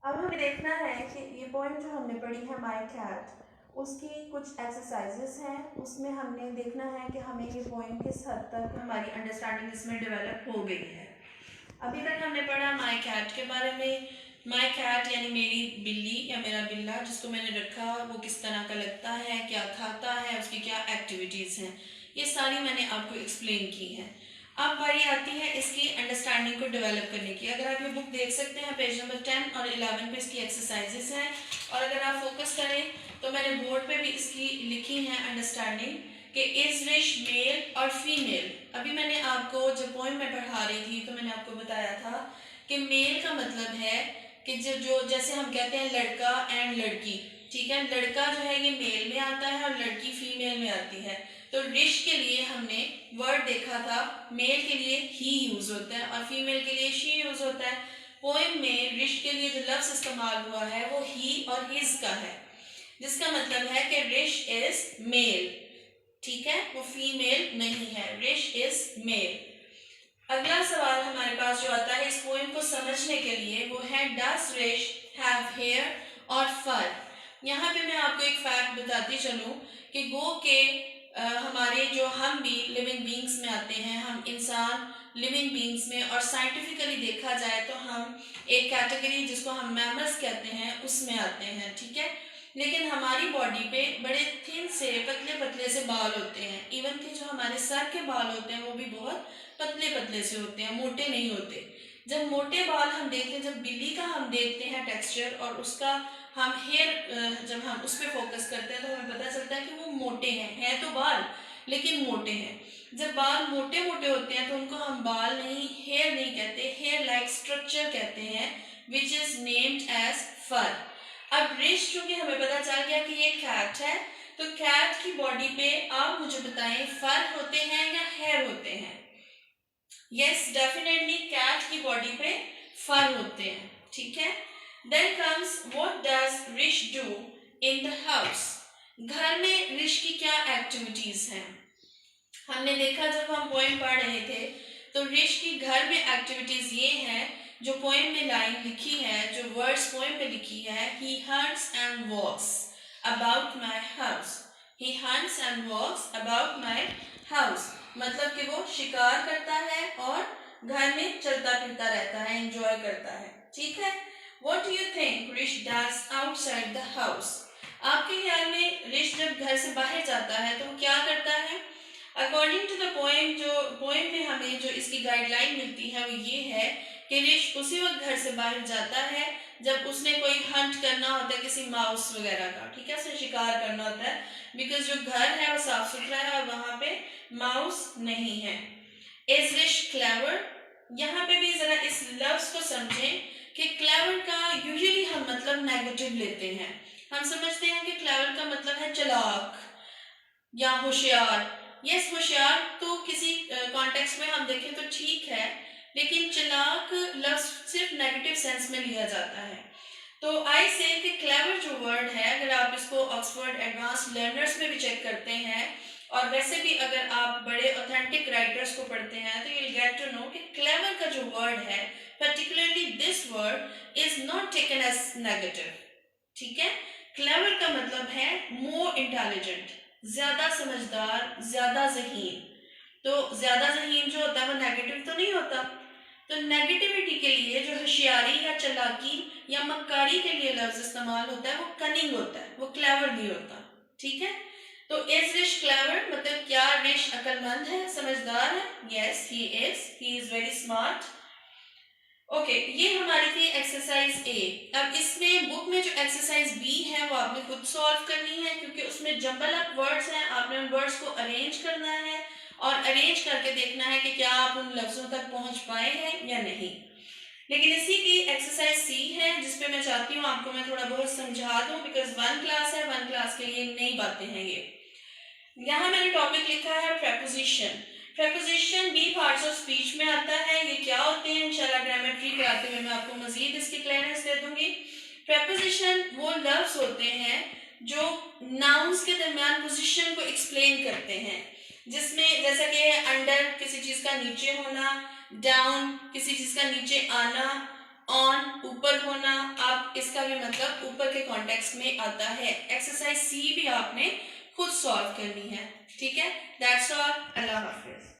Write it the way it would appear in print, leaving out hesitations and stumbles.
अब हमें देखना है कि ये पोएम जो हमने पढ़ी है माय कैट, उसकी कुछ एक्सरसाइजेस हैं। उसमें हमने देखना है कि हमें ये पोएम किस हद तक हमारी अंडरस्टैंडिंग इसमें डेवलप हो गई है। अभी तक हमने पढ़ा माय कैट के बारे में। माय कैट यानी मेरी बिल्ली या मेरा बिल्ला जिसको मैंने रखा, वो किस तरह का लगता है, क्या खाता है, उसकी क्या एक्टिविटीज़ हैं, ये सारी मैंने आपको एक्सप्लेन की हैं। अब बारी आती है इसकी अंडरस्टैंडिंग को डेवलप करने की। अगर आप ये बुक देख सकते हैं, पेज नंबर 10 और 11 पे इसकी एक्सरसाइजेस हैं। और अगर आप फोकस करें तो मैंने बोर्ड पे भी इसकी लिखी है अंडरस्टैंडिंग कि इज रिश मेल और फीमेल। अभी मैंने आपको जब पोएम में पढ़ा रही थी तो मैंने आपको बताया था कि मेल का मतलब है कि जो जैसे हम कहते हैं लड़का एंड लड़की, ठीक है, लड़का जो है ये मेल में आता है और लड़की फीमेल में आती है। तो रिश के लिए हमने वर्ड देखा था, मेल के लिए ही यूज होता है और फीमेल के लिए शी यूज होता है। पोएम में रिश के लिए जो लफ्ज इस्तेमाल हुआ है वो ही और हिज का है, जिसका मतलब है कि रिश इज मेल, ठीक है, वो फीमेल नहीं है, रिश इज मेल। अगला सवाल हमारे पास जो आता है इस पोएम को समझने के लिए वो है डस रिश हैव हेयर और फर। यहाँ पे मैं आपको एक फैक्ट बताती चलूँ कि गो के हमारे जो हम भी लिविंग बींग्स में आते हैं, हम इंसान लिविंग बींग्स में, और साइंटिफिकली देखा जाए तो हम एक कैटेगरी जिसको हम मैमल्स कहते हैं उसमें आते हैं, ठीक है। लेकिन हमारी बॉडी पे बड़े थिन से पतले पतले से बाल होते हैं। इवन कि जो हमारे सर के बाल होते हैं वो भी बहुत पतले पतले से होते हैं, मोटे नहीं होते। जब मोटे बाल हम देखते हैं, जब बिल्ली का हम देखते हैं टेक्सचर और उसका हम हेयर जब हम उस पर फोकस करते हैं तो हमें पता चलता है कि वो मोटे हैं तो बाल लेकिन मोटे हैं। जब बाल मोटे मोटे होते हैं तो उनको हम बाल नहीं, हेयर नहीं कहते, हेयर लाइक स्ट्रक्चर कहते हैं, विच इज नेम्ड एज फर। अब रिश चूंकि हमें पता चल गया कि ये कैट है, तो कैट की बॉडी पे आप मुझे बताएं फर होते हैं या हेयर होते हैं? यस, डेफिनेटली कैट की बॉडी पे फर होते हैं, ठीक है। Then comes what does Rish do in the house. घर में रिश की क्या एक्टिविटीज हैं? हमने देखा जब हम पोएम पढ़ रहे थे तो रिश की घर में एक्टिविटीज ये हैं जो पोएम में लाइन लिखी है, जो वर्ड्स पोएम में लिखी है, he hunts and walks about my house. He hunts and walks about my house मतलब कि वो शिकार करता है और घर में चलता फिरता रहता है, एंजॉय करता है, ठीक है। What do you think रिश does outside the house? आपके ख्याल में रिश जब घर से बाहर जाता है तो वो क्या करता है? अकॉर्डिंग टू द पोएम, जो पोएम में हमें जो इसकी गाइडलाइन मिलती है वो ये है कि रिश उसी वक्त घर से बाहर जाता है जब उसने कोई हंट करना होता है किसी माउस वगैरह का, ठीक है, उसे शिकार करना होता है, बिकॉज जो घर है वो साफ सुथरा है और वहां पे माउस नहीं है। Is Rish clever? यहाँ पे भी जरा इस लफ्ज को समझें कि क्लेवर का यूजुअली हम मतलब नेगेटिव लेते हैं। हम समझते हैं कि क्लेवर का मतलब है चालाक या होशियार। यस, होशियार तो किसी कॉन्टेक्स्ट में हम देखें तो ठीक है, लेकिन चालाक लफ्ज सिर्फ नेगेटिव सेंस में लिया जाता है। तो आई से कि क्लेवर जो वर्ड है, अगर आप इसको ऑक्सफोर्ड एडवांस्ड लर्नर्स में भी चेक करते हैं और वैसे भी अगर आप बड़े ऑथेंटिक राइटर्स को पढ़ते हैं तो you will get to know कि क्लेवर का जो वर्ड है, particularly this word is not taken as negative, ठीक है। क्लेवर का मतलब है मोर इंटेलिजेंट, ज्यादा समझदार, ज्यादा ज़हीन। तो ज्यादा ज़हीन जो होता है वो नेगेटिव तो नहीं होता। तो नेगेटिविटी के लिए जो होशियारी या चालाकी या मक्कारी के लिए लफ्ज इस्तेमाल होता है वो कनिंग होता है, वो क्लेवर नहीं होता, ठीक है। तो इज रिश क्लेवर मतलब क्या रिश अक्लमंद है, समझदार है? Yes, he is very smart. Okay, ये हमारी थी एक्सरसाइज ए। अब इसमें बुक में जो एक्सरसाइज बी है वो आपने खुद सॉल्व करनी है, क्योंकि उसमें जंबल अप वर्ड्स हैं, आपने उन वर्ड्स को अरेंज करना है और अरेंज करके देखना है कि क्या आप उन लफ्जों तक पहुंच पाए हैं या नहीं। लेकिन इसी की एक्सरसाइज सी है जिसपे मैं चाहती हूँ आपको मैं थोड़ा बहुत समझा दूं, बिकॉज वन क्लास है, वन क्लास के लिए नई बातें हैं ये। यहाँ मैंने टॉपिक लिखा है प्रेपोजिशन। प्रेपोजिशन बी पार्ट्स ऑफ स्पीच में आता है। ये क्या होते हैं इंशाल्लाह ग्रामेट्री कराते हुए मैं आपको मजीद इसकी क्लियरेंस दे दूंगी। प्रेपोजिशन वो लफ्ज होते हैं जो नाउन्स के दरमियान पोजीशन को एक्सप्लेन करते हैं, जिसमें जैसा कि अंडर किसी चीज का नीचे होना, डाउन किसी चीज का नीचे आना, ऑन ऊपर होना। आप इसका भी मतलब ऊपर के कॉन्टेक्स्ट में आता है। एक्सरसाइज सी भी आपने खुद सॉल्व करनी है। ठीक है, दैट्स ऑल। Allah Hafiz.